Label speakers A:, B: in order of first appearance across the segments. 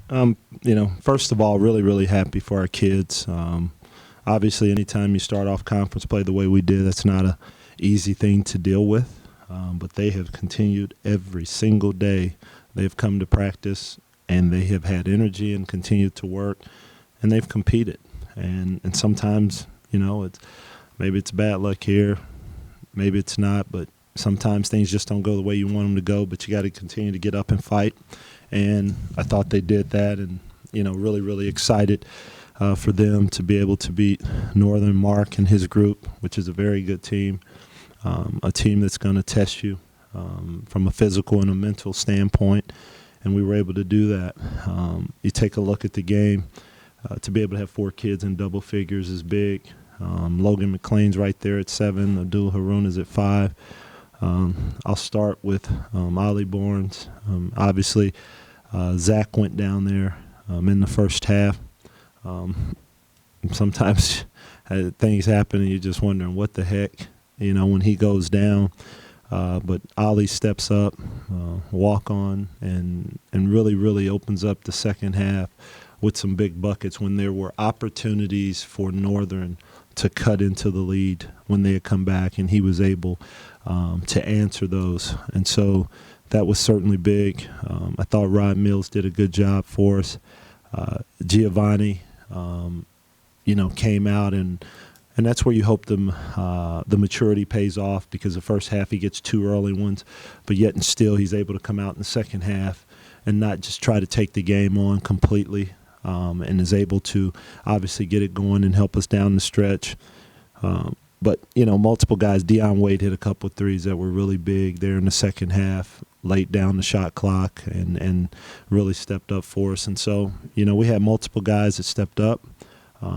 A: First of all, really, really happy for our kids. Obviously, anytime you start off conference play the way we did, that's not a easy thing to deal with. But they have continued every single day. They've come to practice, and they have had energy and continued to work, and they've competed. And sometimes, maybe it's bad luck here, maybe it's not, but sometimes things just don't go the way you want them to go, but you got to continue to get up and fight. And I thought they did that, and, really, really excited for them to be able to beat Northern Mark and his group, which is a very good team, a team that's going to test you from a physical and a mental standpoint, and we were able to do that. You take a look at the game, to be able to have 4 kids in double figures is big. Logan McLean's right there at 7. Abdul Haroon is at 5. I'll start with Ollie Barnes. Obviously, Zach went down there in the first half. Sometimes things happen and you're just wondering what the heck, when he goes down. But Ollie steps up, walk on, and really, really opens up the second half with some big buckets when there were opportunities for Northern to cut into the lead when they had come back, and he was able to answer those. And so that was certainly big. I thought Rod Mills did a good job for us. Giovanni, came out, and that's where you hope the maturity pays off, because the first half he gets 2 early ones, but yet and still he's able to come out in the second half and not just try to take the game on completely, and is able to obviously get it going and help us down the stretch. But, multiple guys. Deion Wade hit a couple of threes that were really big there in the second half, laid down the shot clock, and really stepped up for us. And so, we had multiple guys that stepped up.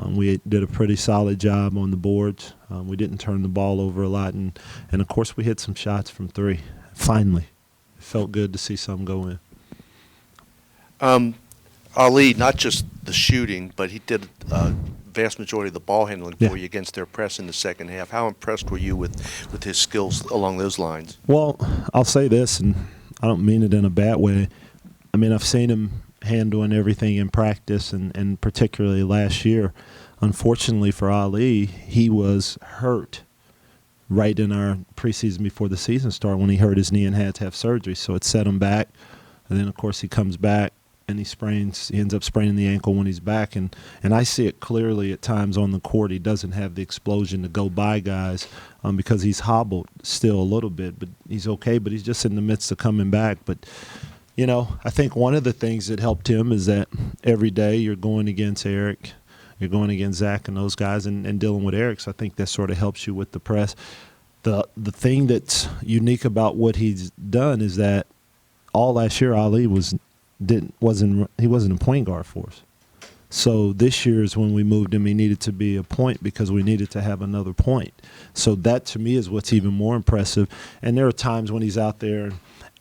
A: We did a pretty solid job on the boards. We didn't turn the ball over a lot. And of course, we hit some shots from 3. Finally, it felt good to see some go in.
B: Ali, not just the shooting, but he did vast majority of the ball handling for you against their press in the second half. How impressed were you with his skills along those lines?
A: Well, I'll say this, and I don't mean it in a bad way. I mean, I've seen him handling everything in practice, and particularly last year. Unfortunately for Ali, he was hurt right in our preseason before the season started when he hurt his knee and had to have surgery. So it set him back. And then, of course, he comes back and he ends up spraining the ankle when he's back. And I see it clearly at times on the court. He doesn't have the explosion to go by guys because he's hobbled still a little bit. But he's okay, but he's just in the midst of coming back. But, I think one of the things that helped him is that every day you're going against Eric, you're going against Zach and those guys and dealing with Eric. So I think that sort of helps you with the press. The thing that's unique about what he's done is that all last year Ali wasn't a point guard for us. So this year is when we moved him. He needed to be a point because we needed to have another point. So that to me is what's even more impressive. And there are times when he's out there,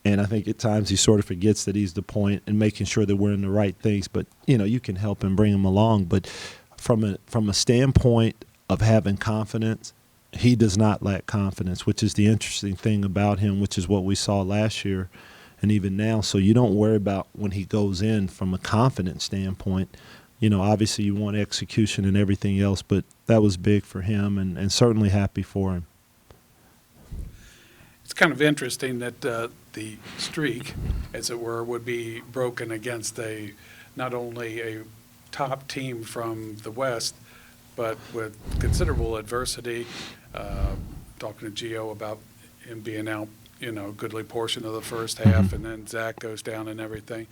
A: and I think at times he sort of forgets that he's the point and making sure that we're in the right things. But you can help and bring him along. But from a standpoint of having confidence, he does not lack confidence, which is the interesting thing about him, which is what we saw last year and even now. So you don't worry about when he goes in from a confidence standpoint. Obviously you want execution and everything else, but that was big for him and certainly happy for him.
C: It's kind of interesting that the streak, as it were, would be broken against not only a top team from the West, but with considerable adversity. Talking to Gio about him being out, a goodly portion of the first half, and then Zach goes down and everything.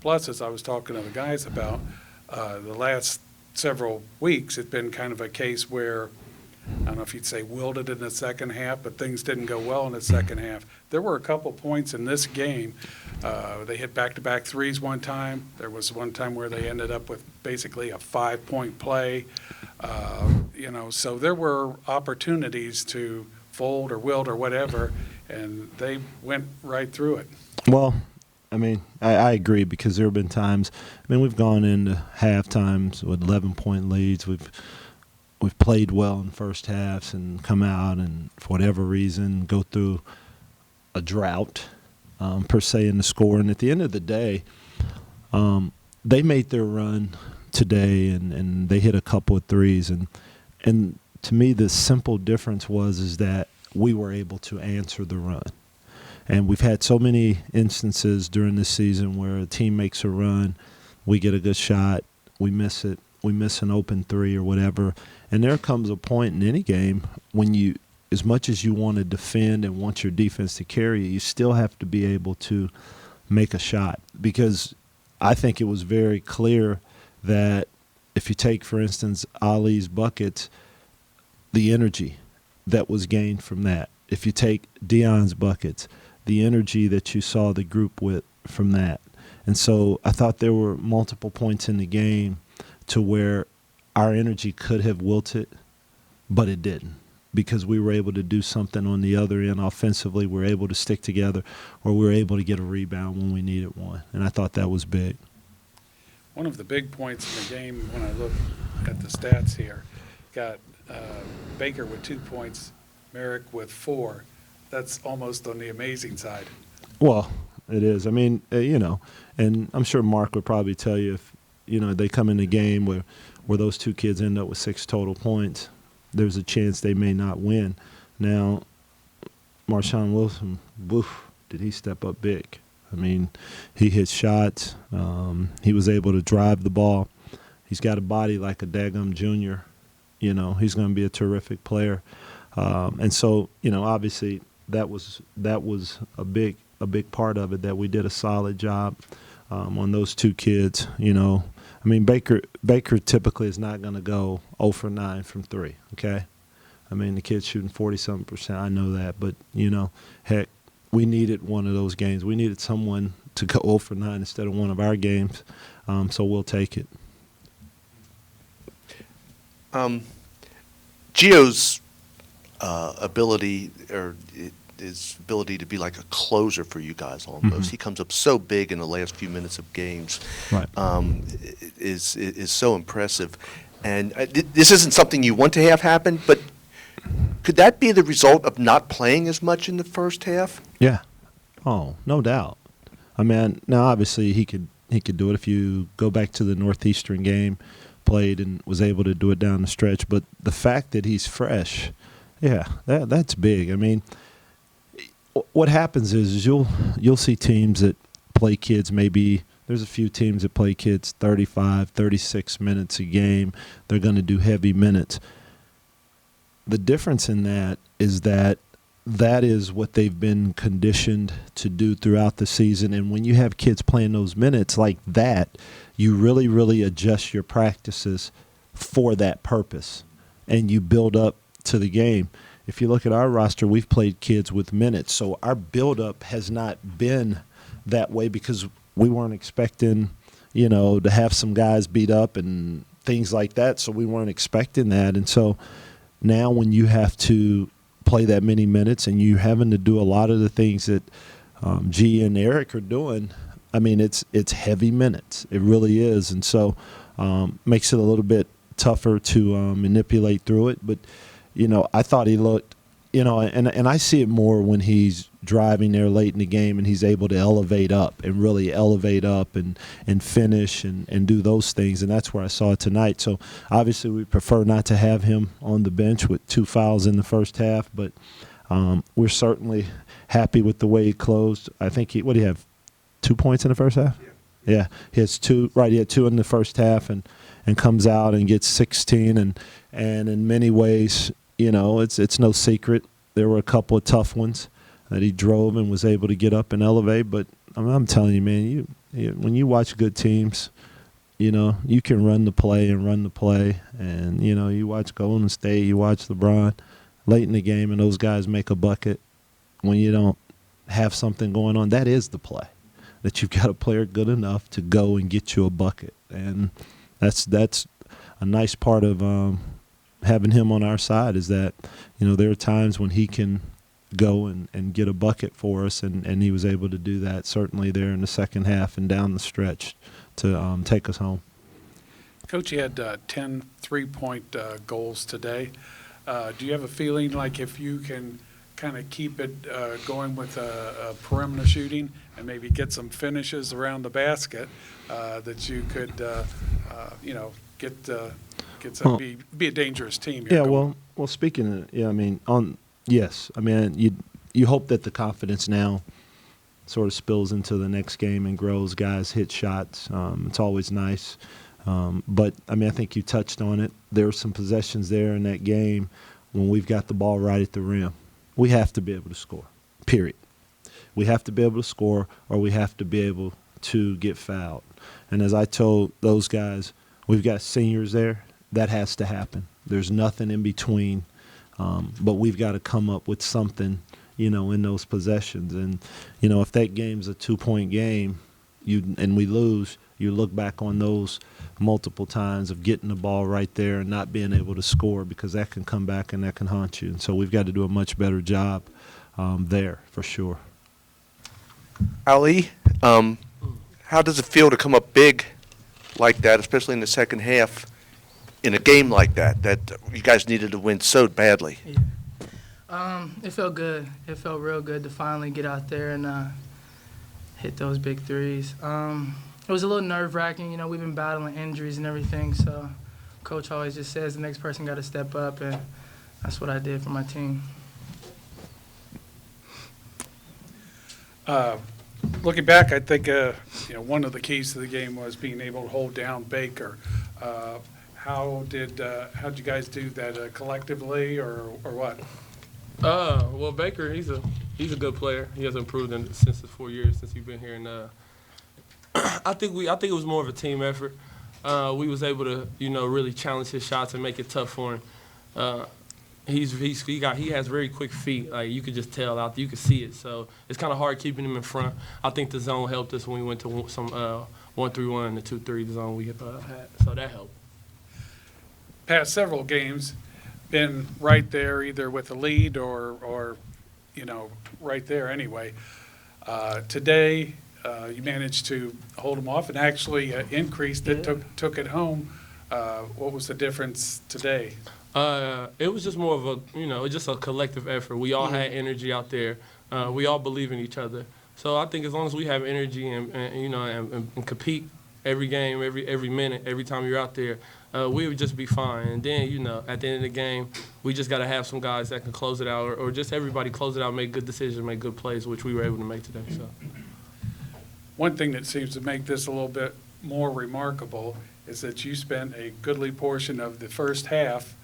C: Plus, as I was talking to the guys about, the last several weeks, it's been kind of a case where, I don't know if you'd say wilted in the second half, but things didn't go well in the second half. There were a couple points in this game. They hit back-to-back threes one time. There was one time where they ended up with basically a 5-point play. So there were opportunities to fold or wilt or whatever, and they went right through it.
A: Well, I agree, because there have been times, we've gone into half times with 11-point leads. We've played well in first halves and come out and, for whatever reason, go through a drought, per se, in the score. And at the end of the day, they made their run today, and they hit a couple of threes, and to me the simple difference is that we were able to answer the run. And we've had so many instances during this season where a team makes a run, we get a good shot, we miss it, we miss an open three or whatever. And there comes a point in any game when you, as much as you want to defend and want your defense to carry you, you still have to be able to make a shot. Because I think it was very clear that if you take, for instance, Ali's buckets, the energy that was gained from that. If you take Deion's buckets, the energy that you saw the group with from that. And so I thought there were multiple points in the game to where our energy could have wilted, but it didn't, because we were able to do something on the other end offensively. We were able to stick together, or we were able to get a rebound when we needed one. And I thought that was big.
C: One of the big points in the game, when I look at the stats here, got Baker with 2 points, Merrick with 4. That's almost on the amazing side.
A: Well, it is. I mean, and I'm sure Mark would probably tell you if, they come in the game where those two kids end up with 6 total points, there's a chance they may not win. Now, Marshawn Wilson, woof, did he step up big. I mean, he hit shots. He was able to drive the ball. He's got a body like a daggum junior. He's going to be a terrific player. And so, obviously that was a big part of it, that we did a solid job on those two kids. I mean, Baker typically is not going to go 0 for 9 from 3, okay? I mean, the kid's shooting 40-something%. I know that. But, heck, we needed one of those games. We needed someone to go 0 for 9 instead of one of our games, so we'll take it.
B: Gio's ability, or his ability to be like a closer for you guys almost. Mm-hmm. He comes up so big in the last few minutes of games.
A: Right.
B: Is so impressive. And this isn't something you want to have happen, but could that be the result of not playing as much in the first half?
A: Yeah. Oh, no doubt. I mean, now obviously he could do it. If you go back to the Northeastern game, played and was able to do it down the stretch. But the fact that he's fresh, yeah, that's big. I mean, what happens is you'll see teams that play kids, maybe there's a few teams that play kids 35, 36 minutes a game. They're going to do heavy minutes. The difference in that is that is what they've been conditioned to do throughout the season. And when you have kids playing those minutes like that, you really, really adjust your practices for that purpose, and you build up to the game. If you look at our roster, we've played kids with minutes, so our build-up has not been that way because we weren't expecting, to have some guys beat up and things like that, so we weren't expecting that. And so now when you have to play that many minutes and you're having to do a lot of the things that G and Eric are doing, I mean, it's heavy minutes. It really is. And so makes it a little bit tougher to manipulate through it. But, I thought he looked, and I see it more when he's driving there late in the game and he's able to elevate up and really elevate up and finish and do those things. And that's where I saw it tonight. So obviously we prefer not to have him on the bench with 2 fouls in the first half, but we're certainly happy with the way he closed. I think what do you have, 2 points in the first half? Yeah, he has 2. Right, he had 2 in the first half and comes out and gets 16. And in many ways, it's no secret. There were a couple of tough ones that he drove and was able to get up and elevate. But I'm telling you, man, when you watch good teams, you can run the play. And, you watch Golden State, you watch LeBron late in the game, and those guys make a bucket when you don't have something going on. That is the play, that you've got a player good enough to go and get you a bucket. And that's a nice part of having him on our side, is that, there are times when he can go and get a bucket for us, and he was able to do that certainly there in the second half and down the stretch to take us home.
C: Coach, you had 10 3-point goals today. Do you have a feeling like if you can kind of keep it going with perimeter shooting and maybe get some finishes around the basket that you could, get some, be a dangerous team.
A: Yeah, well, speaking of, yeah, I mean, yes, I mean, you hope that the confidence now sort of spills into the next game and grows. Guys hit shots. It's always nice. But, I mean, I think you touched on it. There were some possessions there in that game when we've got the ball right at the rim. We have to be able to score, period. We have to be able to score or we have to be able to get fouled. And as I told those guys, we've got seniors there. That has to happen. There's nothing in between. But we've got to come up with something, in those possessions. And, if that game's a 2-point game and we lose, you look back on those multiple times of getting the ball right there and not being able to score, because that can come back and that can haunt you. And so we've got to do a much better job there for sure.
B: Ali, how does it feel to come up big like that, especially in the second half, in a game like that you guys needed to win so badly?
D: Yeah. It felt good. It felt real good to finally get out there and hit those big threes. It was a little nerve-wracking. We've been battling injuries and everything, so Coach always just says the next person got to step up, and that's what I did for my team.
C: Looking back, I think one of the keys to the game was being able to hold down Baker. How'd you guys do that collectively, or what?
E: Well, Baker, he's a good player. He has improved since the 4 years since he's been here, and I think it was more of a team effort. We was able to really challenge his shots and make it tough for him. He has very quick feet. Like, you could just tell out there, you could see it. So it's kind of hard keeping him in front. I think the zone helped us when we went to some 1-3-1 and the 2-3 zone we had. So that helped.
C: Past several games, been right there either with a lead or right there anyway. Today, you managed to hold them off and actually increased it, took it home. What was the difference today?
E: It was just more of just a collective effort. We all had energy out there. We all believe in each other. So I think as long as we have energy and compete every game, every minute, every time you're out there, we would just be fine. And then, at the end of the game, we just got to have some guys that can close it out, or just everybody close it out, make good decisions, make good plays, which we were able to make today. So,
C: one thing that seems to make this a little bit more remarkable is that you spent a goodly portion of the first half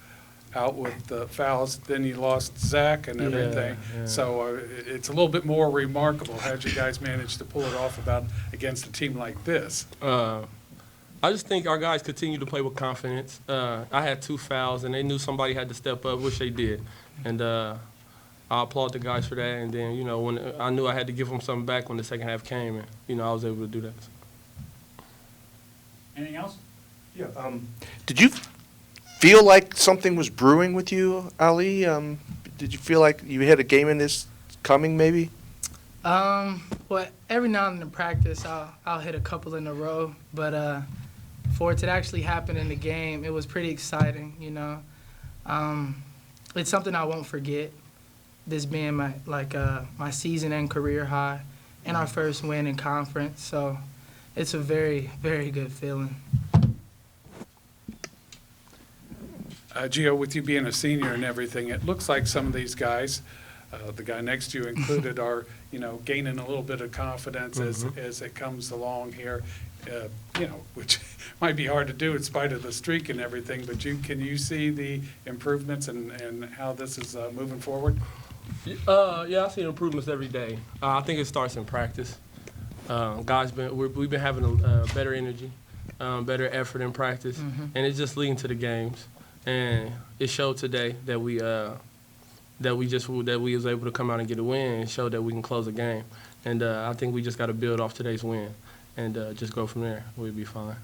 C: out with the fouls. Then you lost Zach and everything. Yeah. So it's a little bit more remarkable. How'd you guys manage to pull it off against a team like this?
E: I just think our guys continue to play with confidence. I had 2 fouls, and they knew somebody had to step up, which they did. And I applaud the guys for that. And then, when I knew I had to give them something back when the second half came, and, I was able to do that.
F: Anything else?
B: Yeah. Did you feel like something was brewing with you, Ali? Did you feel like you had a game in this coming, maybe?
D: Well, every now and then in practice, I'll hit a couple in a row, but for it to actually happen in the game, it was pretty exciting. It's something I won't forget. This being my season and career high, and our first win in conference, so it's a very, very good feeling.
C: Gio, with you being a senior and everything, it looks like some of these guys, the guy next to you included, are gaining a little bit of confidence as it comes along here, which might be hard to do in spite of the streak and everything. But can you see the improvements and how this is moving forward?
E: Yeah, I see improvements every day. I think it starts in practice. Guys, we've been having a better energy, better effort in practice, and it's just leading to the games. And it showed today that we was able to come out and get a win and show that we can close a game. And I think we just got to build off today's win and just go from there. We'll be fine.